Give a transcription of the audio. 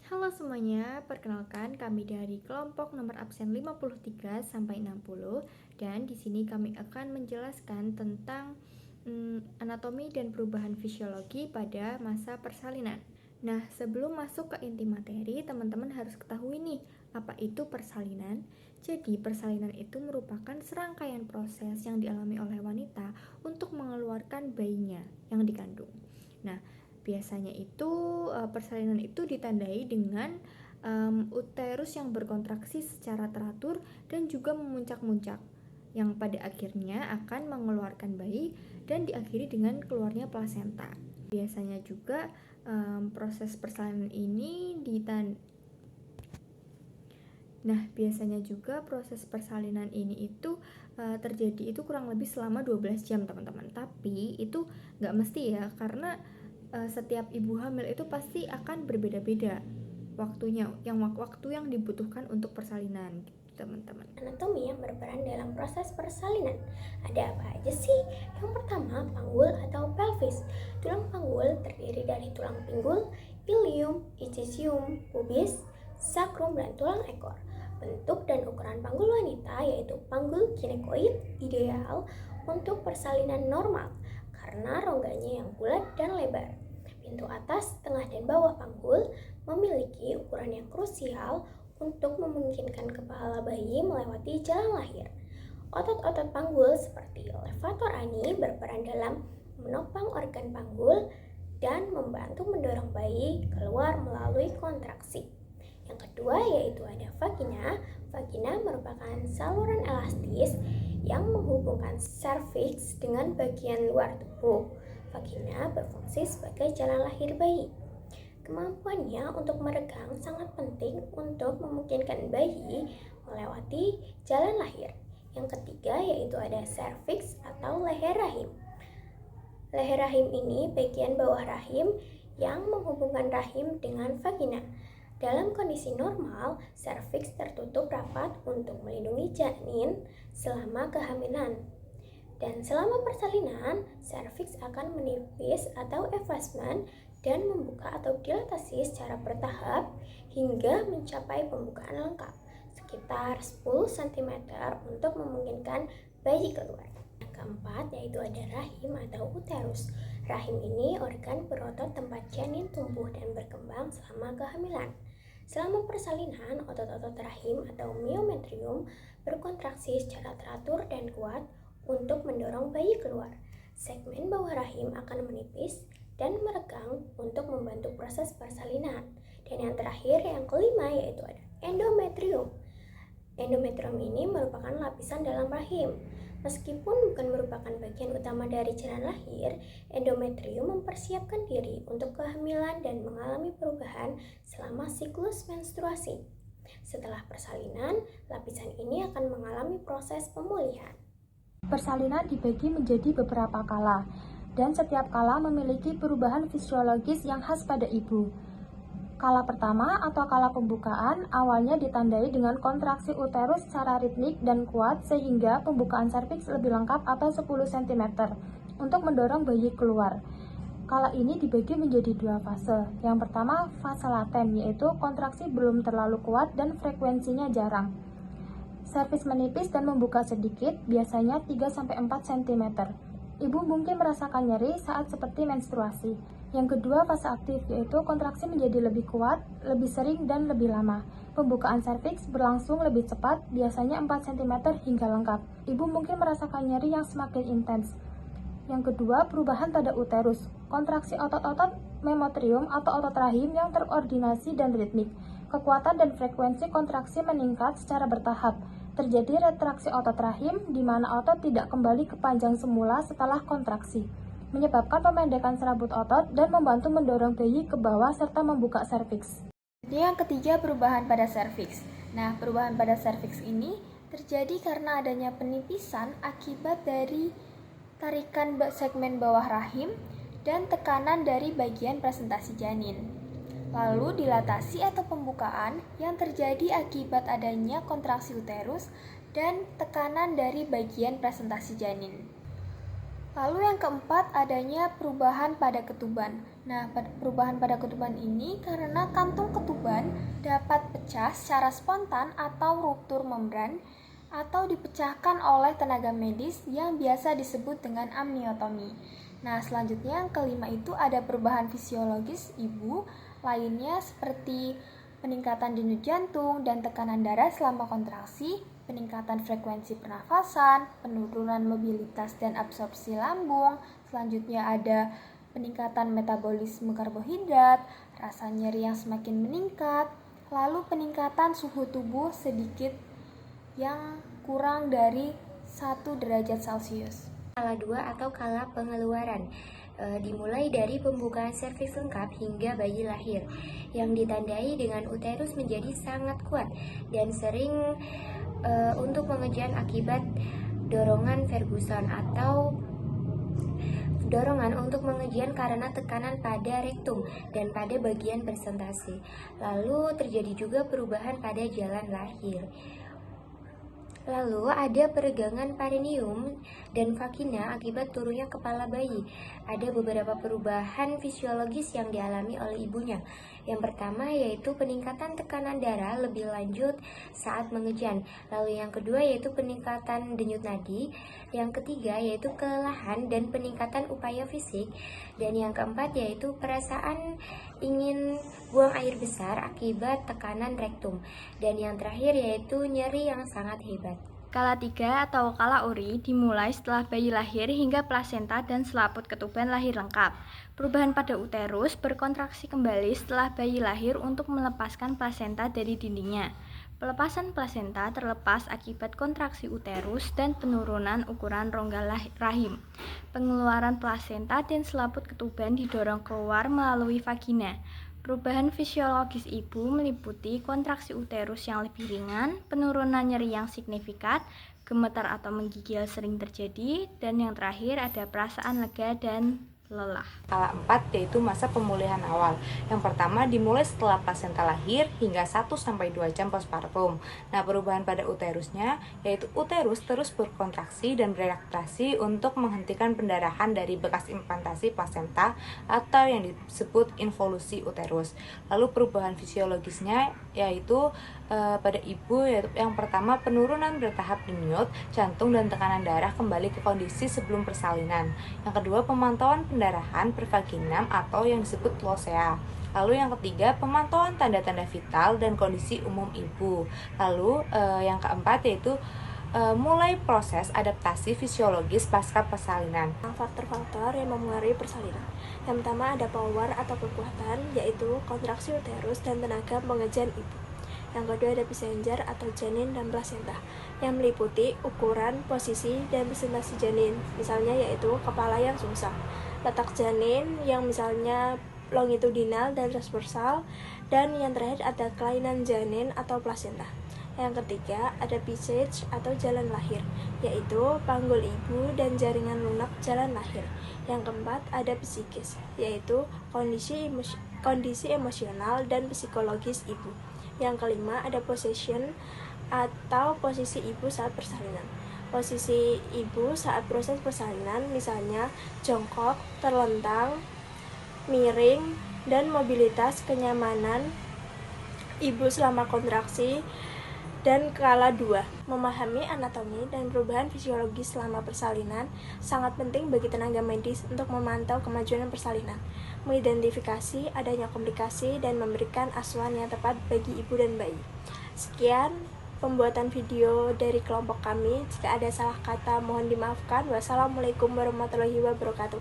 Halo semuanya, perkenalkan kami dari kelompok nomor absen 53 sampai 60 dan di sini kami akan menjelaskan tentang anatomi dan perubahan fisiologi pada masa persalinan. Nah, sebelum masuk ke inti materi, teman-teman harus ketahui nih, apa itu persalinan? Jadi, persalinan itu merupakan serangkaian proses yang dialami oleh wanita untuk mengeluarkan bayinya yang dikandung. Nah, biasanya itu persalinan itu ditandai dengan uterus yang berkontraksi secara teratur dan juga memuncak-muncak, yang pada akhirnya akan mengeluarkan bayi dan diakhiri dengan keluarnya plasenta. Biasanya juga proses persalinan ini biasanya juga proses persalinan ini itu terjadi itu kurang lebih selama 12 jam, teman-teman. Tapi itu nggak mesti ya, karena setiap ibu hamil itu pasti akan berbeda-beda waktunya, waktu yang dibutuhkan untuk persalinan, gitu, teman-teman. Anatomi yang berperan dalam proses persalinan. Ada apa aja sih? Yang pertama, panggul atau pelvis. Tulang panggul terdiri dari tulang pinggul, ilium, ischium, pubis, sacrum, dan tulang ekor. Bentuk dan ukuran panggul wanita yaitu panggul ginekoid ideal untuk persalinan normal karena rongganya yang bulat dan lebar. Pintu atas, tengah, dan bawah panggul memiliki ukuran yang krusial untuk memungkinkan kepala bayi melewati jalan lahir. Otot-otot panggul seperti levator ani berperan dalam menopang organ panggul dan membantu mendorong bayi keluar melalui kontraksi. Yang kedua yaitu ada vagina. Vagina merupakan saluran elastis yang menghubungkan serviks dengan bagian luar tubuh. Vagina berfungsi sebagai jalan lahir bayi. Kemampuannya untuk meregang sangat penting untuk memungkinkan bayi melewati jalan lahir. Yang ketiga yaitu ada serviks atau leher rahim. Leher rahim ini bagian bawah rahim yang menghubungkan rahim dengan vagina. Dalam kondisi normal, serviks tertutup rapat untuk melindungi janin selama kehamilan. Dan selama persalinan, serviks akan menipis atau effacement dan membuka atau dilatasi secara bertahap hingga mencapai pembukaan lengkap sekitar 10 cm untuk memungkinkan bayi keluar. Yang keempat yaitu ada rahim atau uterus. Rahim ini organ berotot tempat janin tumbuh dan berkembang selama kehamilan. Selama persalinan, otot-otot rahim atau myometrium berkontraksi secara teratur dan kuat untuk mendorong bayi keluar. Segmen bawah rahim akan menipis dan meregang untuk membantu proses persalinan. Dan yang terakhir, yang kelima yaitu ada endometrium. Endometrium ini merupakan lapisan dalam rahim. Meskipun bukan merupakan bagian utama dari jalan lahir, endometrium mempersiapkan diri untuk kehamilan dan mengalami perubahan selama siklus menstruasi. Setelah persalinan, lapisan ini akan mengalami proses pemulihan. Persalinan dibagi menjadi beberapa kala, dan setiap kala memiliki perubahan fisiologis yang khas pada ibu. Kala pertama atau kala pembukaan awalnya ditandai dengan kontraksi uterus secara ritmik dan kuat sehingga pembukaan serviks lebih lengkap atau 10 cm untuk mendorong bayi keluar. Kala ini dibagi menjadi dua fase. Yang pertama, fase laten, yaitu kontraksi belum terlalu kuat dan frekuensinya jarang. Serviks menipis dan membuka sedikit, biasanya 3-4 cm. Ibu mungkin merasakan nyeri saat seperti menstruasi. Yang kedua, fase aktif, yaitu kontraksi menjadi lebih kuat, lebih sering, dan lebih lama. Pembukaan serviks berlangsung lebih cepat, biasanya 4 cm hingga lengkap. Ibu mungkin merasakan nyeri yang semakin intens. Yang kedua, perubahan pada uterus. Kontraksi otot-otot memotrium atau otot rahim yang terkoordinasi dan ritmik. Kekuatan dan frekuensi kontraksi meningkat secara bertahap. Terjadi retraksi otot rahim, di mana otot tidak kembali ke panjang semula setelah kontraksi, menyebabkan pemendekan serabut otot dan membantu mendorong bayi ke bawah serta membuka serviks. Jadi yang ketiga, perubahan pada serviks. Nah, perubahan pada serviks ini terjadi karena adanya penipisan akibat dari tarikan segmen bawah rahim dan tekanan dari bagian presentasi janin. Lalu dilatasi atau pembukaan yang terjadi akibat adanya kontraksi uterus dan tekanan dari bagian presentasi janin. Lalu yang keempat, adanya perubahan pada ketuban. Nah, perubahan pada ketuban ini karena kantung ketuban dapat pecah secara spontan atau ruptur membran atau dipecahkan oleh tenaga medis yang biasa disebut dengan amniotomi. Nah, selanjutnya yang kelima itu ada perubahan fisiologis ibu lainnya seperti peningkatan denyut jantung dan tekanan darah selama kontraksi, peningkatan frekuensi pernafasan, penurunan mobilitas dan absorpsi lambung. Selanjutnya ada peningkatan metabolisme karbohidrat, rasa nyeri yang semakin meningkat, lalu peningkatan suhu tubuh sedikit yang kurang dari 1 derajat Celcius. Kala 2 atau kala pengeluaran dimulai dari pembukaan serviks lengkap hingga bayi lahir, yang ditandai dengan uterus menjadi sangat kuat dan sering untuk pengerjaan akibat dorongan Ferguson atau dorongan untuk pengerjaan karena tekanan pada rektum dan pada bagian presentasi. Lalu terjadi juga perubahan pada jalan lahir. Lalu ada peregangan perineum dan vagina akibat turunnya kepala bayi. Ada beberapa perubahan fisiologis yang dialami oleh ibunya. Yang pertama yaitu peningkatan tekanan darah lebih lanjut saat mengejan. Lalu yang kedua yaitu peningkatan denyut nadi. Yang ketiga yaitu kelelahan dan peningkatan upaya fisik. Dan yang keempat yaitu perasaan ingin buang air besar akibat tekanan rektum. Dan yang terakhir yaitu nyeri yang sangat hebat. Kala 3 atau kala uri dimulai setelah bayi lahir hingga plasenta dan selaput ketuban lahir lengkap. Perubahan pada uterus berkontraksi kembali setelah bayi lahir untuk melepaskan plasenta dari dindingnya. Pelepasan plasenta terlepas akibat kontraksi uterus dan penurunan ukuran rongga rahim. Pengeluaran plasenta dan selaput ketuban didorong keluar melalui vagina. Perubahan fisiologis ibu meliputi kontraksi uterus yang lebih ringan, penurunan nyeri yang signifikan, gemetar atau menggigil sering terjadi, dan yang terakhir ada perasaan lega dan lelah. Kala 4 yaitu masa pemulihan awal. Yang pertama dimulai setelah plasenta lahir hingga 1-2 jam postpartum. Nah, perubahan pada uterusnya yaitu uterus terus berkontraksi dan bereaktasi untuk menghentikan pendarahan dari bekas implantasi plasenta atau yang disebut involusi uterus. Lalu perubahan fisiologisnya yaitu pada ibu yaitu yang pertama penurunan bertahap denyut, jantung dan tekanan darah kembali ke kondisi sebelum persalinan. Yang kedua pemantauan pendarahan per vaginam atau yang disebut losea. Lalu yang ketiga pemantauan tanda-tanda vital dan kondisi umum ibu. Lalu yang keempat yaitu mulai proses adaptasi fisiologis pasca persalinan. Faktor-faktor yang mempengaruhi persalinan. Yang pertama ada power atau kekuatan, yaitu kontraksi uterus dan tenaga pengerjaan ibu. Yang kedua ada passenger atau janin dan plasenta, yang meliputi ukuran, posisi, dan presentasi janin, misalnya yaitu kepala yang sungsang, letak janin yang misalnya longitudinal dan transversal, dan yang terakhir ada kelainan janin atau plasenta. Yang ketiga ada passage atau jalan lahir, yaitu panggul ibu dan jaringan lunak jalan lahir. Yang keempat ada psikis, yaitu kondisi emosional dan psikologis ibu. Yang kelima ada possession atau posisi ibu saat persalinan. Posisi ibu saat proses persalinan misalnya jongkok, terlentang, miring, dan mobilitas kenyamanan ibu selama kontraksi. Dan kala 2, memahami anatomi dan perubahan fisiologis selama persalinan sangat penting bagi tenaga medis untuk memantau kemajuan persalinan, mengidentifikasi adanya komplikasi, dan memberikan asuhan yang tepat bagi ibu dan bayi. Sekian pembuatan video dari kelompok kami. Jika ada salah kata mohon dimaafkan. Wassalamualaikum warahmatullahi wabarakatuh.